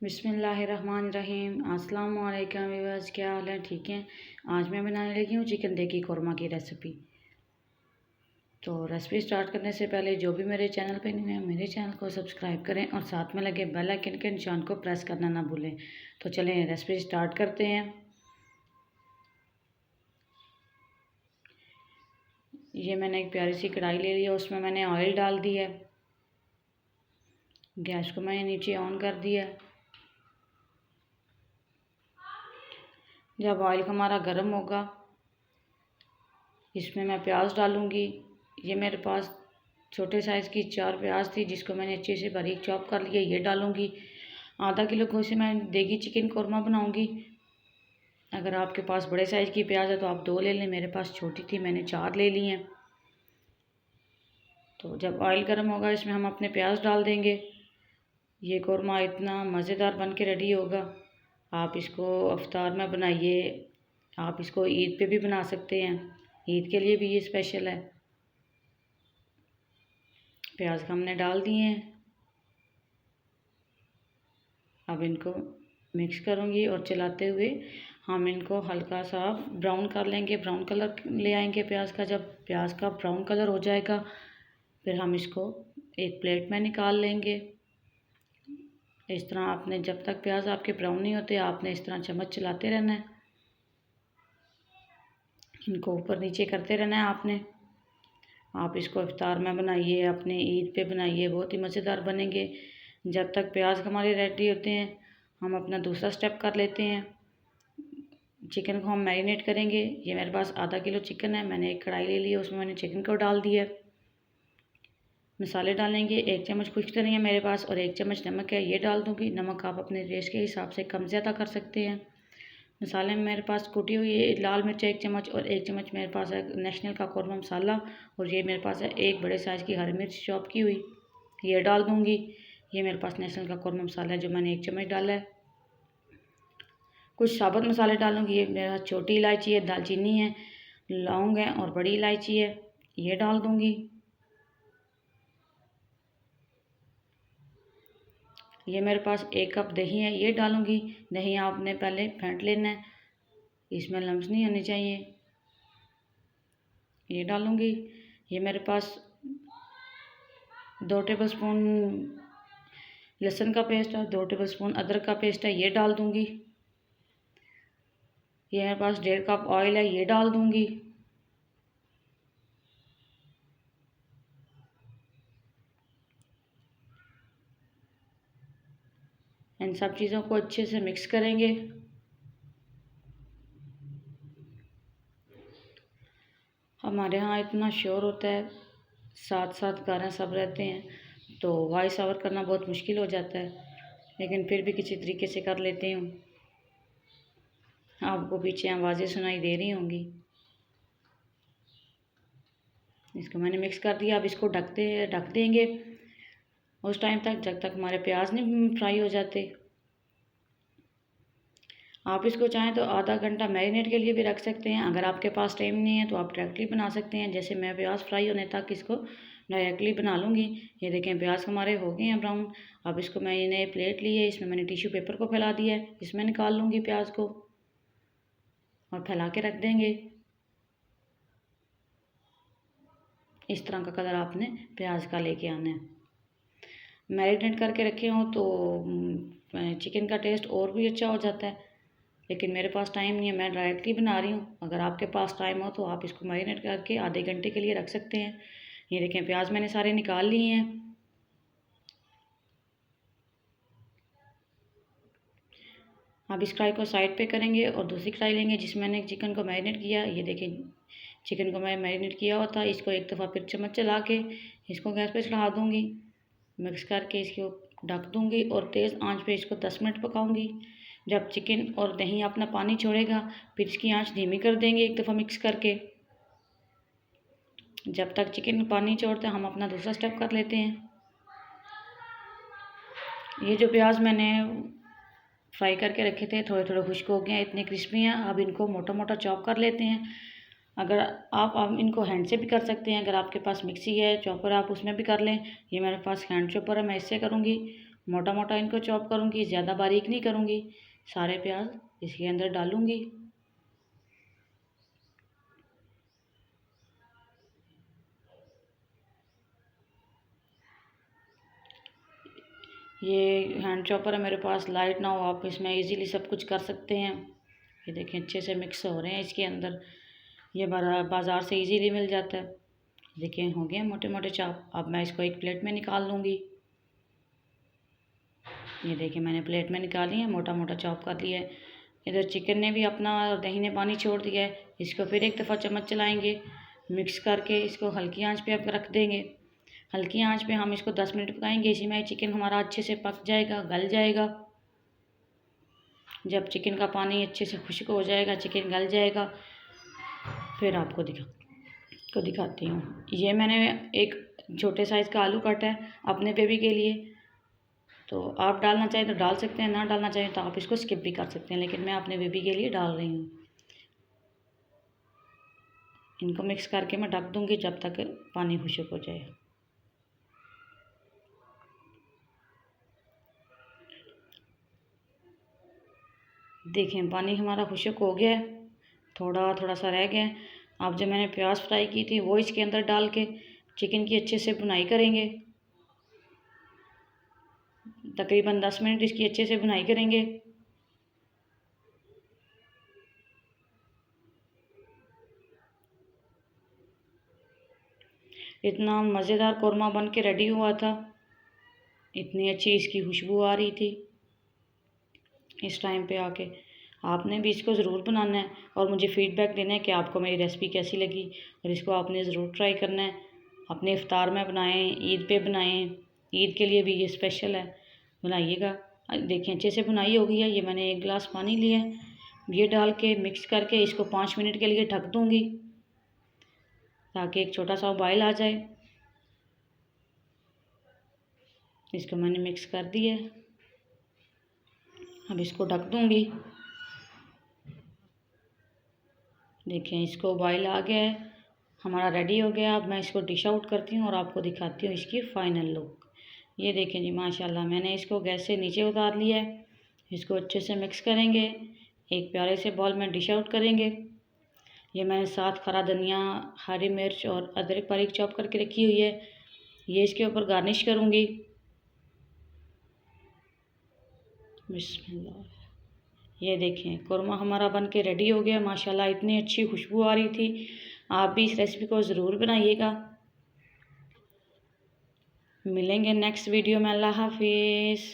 बिस्मिल्लाहिर्रहमानिर्रहीम। अस्सलाम वालेकुम व्यूअर्स, क्या हाल है? ठीक है। आज मैं बनाने लगी हूँ चिकन देगी कौरमा की रेसिपी। तो रेसिपी स्टार्ट करने से पहले जो भी मेरे चैनल पे नहीं है मेरे चैनल को सब्सक्राइब करें और साथ में लगे बेल आइकन के निशान को प्रेस करना ना भूलें। तो चलें रेसिपी स्टार्ट करते हैं। ये मैंने एक प्यारी सी कढ़ाई ले ली है, उसमें मैंने ऑयल डाल दिया है। गैस को मैंने नीचे ऑन कर दिया है। जब ऑयल हमारा गर्म होगा इसमें मैं प्याज डालूँगी। ये मेरे पास छोटे साइज़ की 4 प्याज थी जिसको मैंने अच्छे से बारीक चॉप कर लिया, ये डालूँगी। आधा किलो को से मैं देगी चिकन कौरमा बनाऊँगी। अगर आपके पास बड़े साइज़ की प्याज है तो आप 2 ले लें, मेरे पास छोटी थी मैंने 4 ले ली हैं। तो जब ऑयल गर्म होगा इसमें हम अपने प्याज डाल देंगे। ये कौरमा इतना मज़ेदार बन के रेडी होगा। आप इसको इफ्तार में बनाइए, आप इसको ईद पे भी बना सकते हैं, ईद के लिए भी ये स्पेशल है। प्याज हमने डाल दिए हैं। अब इनको मिक्स करूँगी और चलाते हुए हम इनको हल्का सा ब्राउन कर लेंगे, ब्राउन कलर ले आएंगे प्याज का। जब प्याज का ब्राउन कलर हो जाएगा फिर हम इसको एक प्लेट में निकाल लेंगे। इस तरह आपने जब तक प्याज आपके ब्राउन नहीं होते आपने इस तरह चम्मच चलाते रहना है, इनको ऊपर नीचे करते रहना है आपने। आप इसको इफ्तार में बनाइए, अपने ईद पे बनाइए, बहुत ही मज़ेदार बनेंगे। जब तक प्याज हमारे रेडी होते हैं हम अपना दूसरा स्टेप कर लेते हैं। चिकन को हम मैरिनेट करेंगे। ये मेरे पास आधा किलो चिकन है, मैंने एक कढ़ाई ले ली है, उसमें मैंने चिकन को डाल दिया। मसाले डालेंगे, 1 चम्मच खुश्क धनिया मेरे पास और 1 चम्मच नमक है, ये डाल दूँगी। नमक आप अपने टेस्ट के हिसाब से कम ज़्यादा कर सकते हैं। मसाले में मेरे पास कुटी हुई लाल मिर्च 1 चम्मच और 1 चम्मच मेरे पास है नेशनल का कौरमा मसाला, और ये मेरे पास है एक बड़े साइज़ की हरी मिर्च चॉप की हुई, ये डाल दूँगी। ये मेरे पास नेशनल का कौरमा मसाला है जो मैंने 1 चम्मच डाला है। कुछ साबुत मसाले डालूँगी। ये मेरे पास छोटी इलायची है, दालचीनी है, लौंग है और बड़ी इलायची है, ये डाल दूँगी। ये मेरे पास 1 कप दही है, ये डालूँगी। दही आपने पहले फेंट लेना है, इसमें लम्स नहीं होने चाहिए, ये डालूँगी। ये मेरे पास 2 टेबलस्पून लहसुन का पेस्ट है, 2 टेबलस्पून अदरक का पेस्ट है, ये डाल दूँगी। ये मेरे पास 1.5 कप ऑयल है, ये डाल दूँगी। इन सब चीज़ों को अच्छे से मिक्स करेंगे। हमारे यहाँ इतना शोर होता है, साथ साथ गाना सब रहते हैं तो वॉइस ओवर करना बहुत मुश्किल हो जाता है, लेकिन फिर भी किसी तरीके से कर लेती हूँ। आपको पीछे आवाज़ें सुनाई दे रही होंगी। इसको मैंने मिक्स कर दिया। अब इसको ढक देंगे उस टाइम तक जब तक हमारे प्याज नहीं फ्राई हो जाते। आप इसको चाहें तो आधा घंटा मैरिनेट के लिए भी रख सकते हैं। अगर आपके पास टाइम नहीं है तो आप डायरेक्टली बना सकते हैं। जैसे मैं प्याज फ्राई होने तक इसको डायरेक्टली बना लूँगी। ये देखें प्याज हमारे हो गए हैं ब्राउन। अब इसको मैंने प्लेट ली है, इसमें मैंने टिश्यू पेपर को फैला दिया है, इसमें निकाल लूँगी प्याज को और फैला के रख देंगे। इस तरह का कलर आपने प्याज का लेके आना है। मैरिनेट करके रखे हों तो चिकन का टेस्ट और भी अच्छा हो जाता है, लेकिन मेरे पास टाइम नहीं है, मैं डायरेक्टली बना रही हूँ। अगर आपके पास टाइम हो तो आप इसको मैरिनेट करके आधे घंटे के लिए रख सकते हैं। ये देखें प्याज मैंने सारे निकाल लिए हैं। अब इस कढ़ाई को साइड पे करेंगे और दूसरी कढ़ाई लेंगे जिसमें मैंने चिकन को मैरिनेट किया। ये देखें चिकन को मैं मैरिनेट किया हुआ था, इसको एक दफ़ा फिर चम्मच चला के इसको गैस पे चढ़ा दूँगी। मिक्स करके इसको ढक दूँगी और तेज़ आंच पे इसको 10 मिनट पकाऊँगी। जब चिकन और दही अपना पानी छोड़ेगा फिर इसकी आंच धीमी कर देंगे एक दफ़ा मिक्स करके। जब तक चिकन पानी छोड़ता है हम अपना दूसरा स्टेप कर लेते हैं। ये जो प्याज मैंने फ्राई करके रखे थे थोड़े थोड़े खुश्क हो गए हैं, इतने क्रिस्पी हैं। अब इनको मोटा मोटा चॉप कर लेते हैं। अगर आप इनको हैंड से भी कर सकते हैं, अगर आपके पास मिक्सी है चॉपर आप उसमें भी कर लें। ये मेरे पास हैंड चॉपर है, मैं इससे करूँगी। मोटा मोटा इनको चॉप करूँगी, ज़्यादा बारीक नहीं करूँगी। सारे प्याज इसके अंदर डालूँगी। ये हैंड चॉपर है मेरे पास, लाइट ना हो आप इसमें इजीली सब कुछ कर सकते हैं। ये देखें अच्छे से मिक्स हो रहे हैं इसके अंदर। ये बाज़ार से इजीली मिल जाता है। देखिए हो गए मोटे मोटे चॉप। अब मैं इसको एक प्लेट में निकाल लूँगी। ये देखिए मैंने प्लेट में निकाली है, मोटा मोटा चॉप कर लिया है। इधर चिकन ने भी अपना दही ने पानी छोड़ दिया है। इसको फिर एक दफ़ा चम्मच चलाएँगे, मिक्स करके इसको हल्की आंच पे अब रख देंगे। हल्की आंच पे हम इसको 10 मिनट पकाएंगे। इसी में चिकन हमारा अच्छे से पक जाएगा, गल जाएगा। जब चिकन का पानी अच्छे से खुश्क हो जाएगा, चिकन गल जाएगा, फिर आपको दिखाती हूँ। ये मैंने एक छोटे साइज़ का आलू काटा है अपने बेबी के लिए। तो आप डालना चाहें तो डाल सकते हैं, ना डालना चाहें तो आप इसको स्किप भी कर सकते हैं, लेकिन मैं अपने बेबी के लिए डाल रही हूँ। इनको मिक्स करके मैं ढक दूँगी जब तक पानी खुश्क हो जाए। देखें पानी हमारा खुश्क हो गया है, थोड़ा थोड़ा सा रह गया है। अब जो मैंने प्याज फ्राई की थी वो इसके अंदर डाल के चिकन की अच्छे से भुनाई करेंगे। तकरीबन 10 मिनट इसकी अच्छे से भुनाई करेंगे। इतना मज़ेदार कौरमा बन के रेडी हुआ था, इतनी अच्छी इसकी खुशबू आ रही थी। इस टाइम पे आके आपने भी इसको ज़रूर बनाना है और मुझे फ़ीडबैक देना है कि आपको मेरी रेसिपी कैसी लगी, और इसको आपने ज़रूर ट्राई करना है। अपने इफ्तार में बनाएं, ईद पे बनाएं, ईद के लिए भी ये स्पेशल है, बनाइएगा। देखिए अच्छे से बुनाई हो गई है। ये मैंने 1 गिलास पानी लिया है, ये डाल के मिक्स करके इसको 5 मिनट के लिए ढक दूँगी ताकि एक छोटा सा उबाइल आ जाए। इसको मैंने मिक्स कर दिया है, अब इसको ढक दूँगी। देखिए इसको उबाइल आ गया है, हमारा रेडी हो गया। अब मैं इसको डिश आउट करती हूँ और आपको दिखाती हूँ इसकी फ़ाइनल लुक। ये देखें जी माशाल्लाह, मैंने इसको गैस से नीचे उतार लिया है। इसको अच्छे से मिक्स करेंगे, एक प्यारे से बॉल में डिश आउट करेंगे। ये मैंने साथ खरा धनिया, हरी मिर्च और अदरक बारीक चॉप करके रखी हुई है, ये इसके ऊपर गार्निश करूँगी। बिस्मिल्लाह। ये देखें कौरमा हमारा बन के रेडी हो गया माशाल्लाह, इतनी अच्छी खुशबू आ रही थी। आप भी इस रेसिपी को ज़रूर बनाइएगा। मिलेंगे नेक्स्ट वीडियो में। अल्लाह हाफिज़।